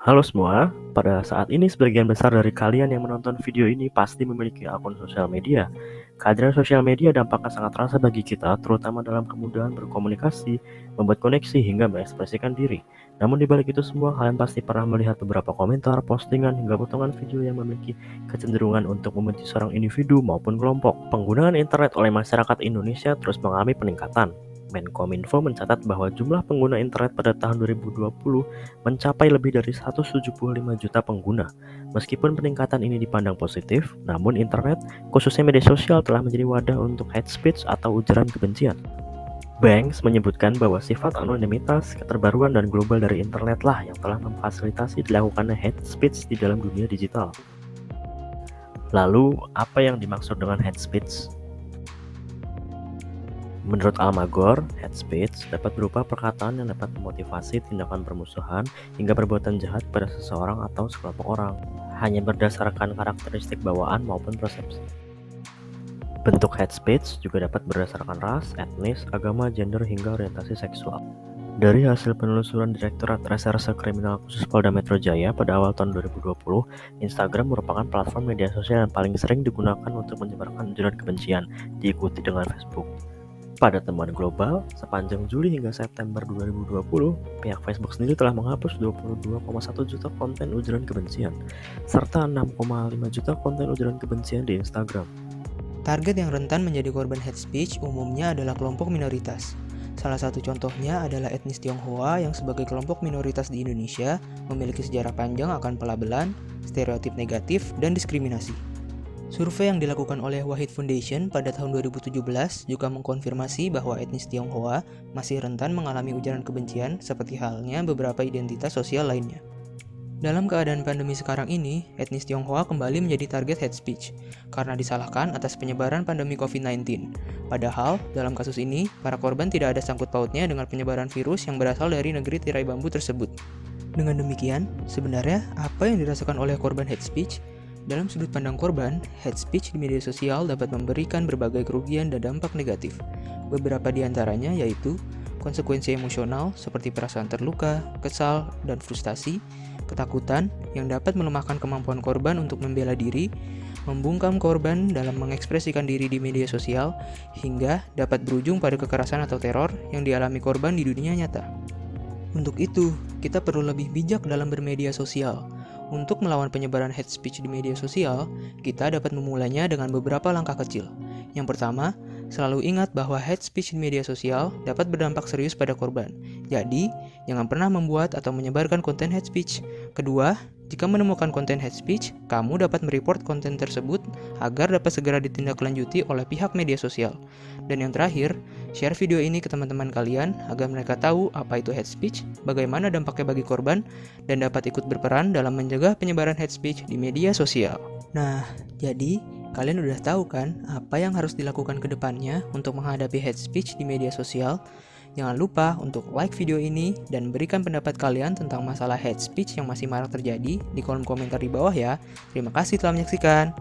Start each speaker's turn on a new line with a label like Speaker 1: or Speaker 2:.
Speaker 1: Halo semua, pada saat ini sebagian besar dari kalian yang menonton video ini pasti memiliki akun sosial media. Kehadiran sosial media dampaknya sangat terasa bagi kita, terutama dalam kemudahan berkomunikasi, membuat koneksi, hingga mengekspresikan diri. Namun di balik itu semua, kalian pasti pernah melihat beberapa komentar, postingan, hingga potongan video yang memiliki kecenderungan untuk membenci seorang individu maupun kelompok. Penggunaan internet oleh masyarakat Indonesia terus mengalami peningkatan. Menkominfo mencatat bahwa jumlah pengguna internet pada tahun 2020 mencapai lebih dari 175 juta pengguna. Meskipun peningkatan ini dipandang positif, namun internet, khususnya media sosial, telah menjadi wadah untuk hate speech atau ujaran kebencian. Banks menyebutkan bahwa sifat anonimitas, keterbaruan, dan global dari internet lah yang telah memfasilitasi dilakukannya hate speech di dalam dunia digital. Lalu, apa yang dimaksud dengan hate speech? Menurut Almagor, hate speech dapat berupa perkataan yang dapat memotivasi tindakan permusuhan hingga perbuatan jahat pada seseorang atau sekelompok orang, hanya berdasarkan karakteristik bawaan maupun persepsi. Bentuk hate speech juga dapat berdasarkan ras, etnis, agama, gender, hingga orientasi seksual. Dari hasil penelusuran Direktorat Reserse Kriminal Khusus Polda Metro Jaya pada awal tahun 2020, Instagram merupakan platform media sosial yang paling sering digunakan untuk menyebarkan ujaran kebencian, diikuti dengan Facebook. Pada temuan global, sepanjang Juli hingga September 2020, pihak Facebook sendiri telah menghapus 22,1 juta konten ujaran kebencian, serta 6,5 juta konten ujaran kebencian di Instagram.
Speaker 2: Target yang rentan menjadi korban hate speech umumnya adalah kelompok minoritas. Salah satu contohnya adalah etnis Tionghoa yang sebagai kelompok minoritas di Indonesia memiliki sejarah panjang akan pelabelan, stereotip negatif, dan diskriminasi. Survei yang dilakukan oleh Wahid Foundation pada tahun 2017 juga mengkonfirmasi bahwa etnis Tionghoa masih rentan mengalami ujaran kebencian seperti halnya beberapa identitas sosial lainnya. Dalam keadaan pandemi sekarang ini, etnis Tionghoa kembali menjadi target hate speech karena disalahkan atas penyebaran pandemi COVID-19. Padahal, dalam kasus ini, para korban tidak ada sangkut pautnya dengan penyebaran virus yang berasal dari negeri tirai bambu tersebut. Dengan demikian, sebenarnya apa yang dirasakan oleh korban hate speech? Dalam sudut pandang korban, hate speech di media sosial dapat memberikan berbagai kerugian dan dampak negatif. Beberapa di antaranya yaitu konsekuensi emosional seperti perasaan terluka, kesal, dan frustasi, ketakutan yang dapat melemahkan kemampuan korban untuk membela diri, membungkam korban dalam mengekspresikan diri di media sosial, hingga dapat berujung pada kekerasan atau teror yang dialami korban di dunia nyata. Untuk itu, kita perlu lebih bijak dalam bermedia sosial. Untuk melawan penyebaran hate speech di media sosial, kita dapat memulainya dengan beberapa langkah kecil. Yang pertama, selalu ingat bahwa hate speech di media sosial dapat berdampak serius pada korban. Jadi, jangan pernah membuat atau menyebarkan konten hate speech. Kedua, jika menemukan konten hate speech, kamu dapat mereport konten tersebut agar dapat segera ditindaklanjuti oleh pihak media sosial. Dan yang terakhir, share video ini ke teman-teman kalian agar mereka tahu apa itu hate speech, bagaimana dampaknya bagi korban, dan dapat ikut berperan dalam mencegah penyebaran hate speech di media sosial. Nah, jadi kalian udah tahu kan apa yang harus dilakukan ke depannya untuk menghadapi hate speech di media sosial? Jangan lupa untuk like video ini dan berikan pendapat kalian tentang masalah hate speech yang masih marak terjadi di kolom komentar di bawah ya. Terima kasih telah menyaksikan.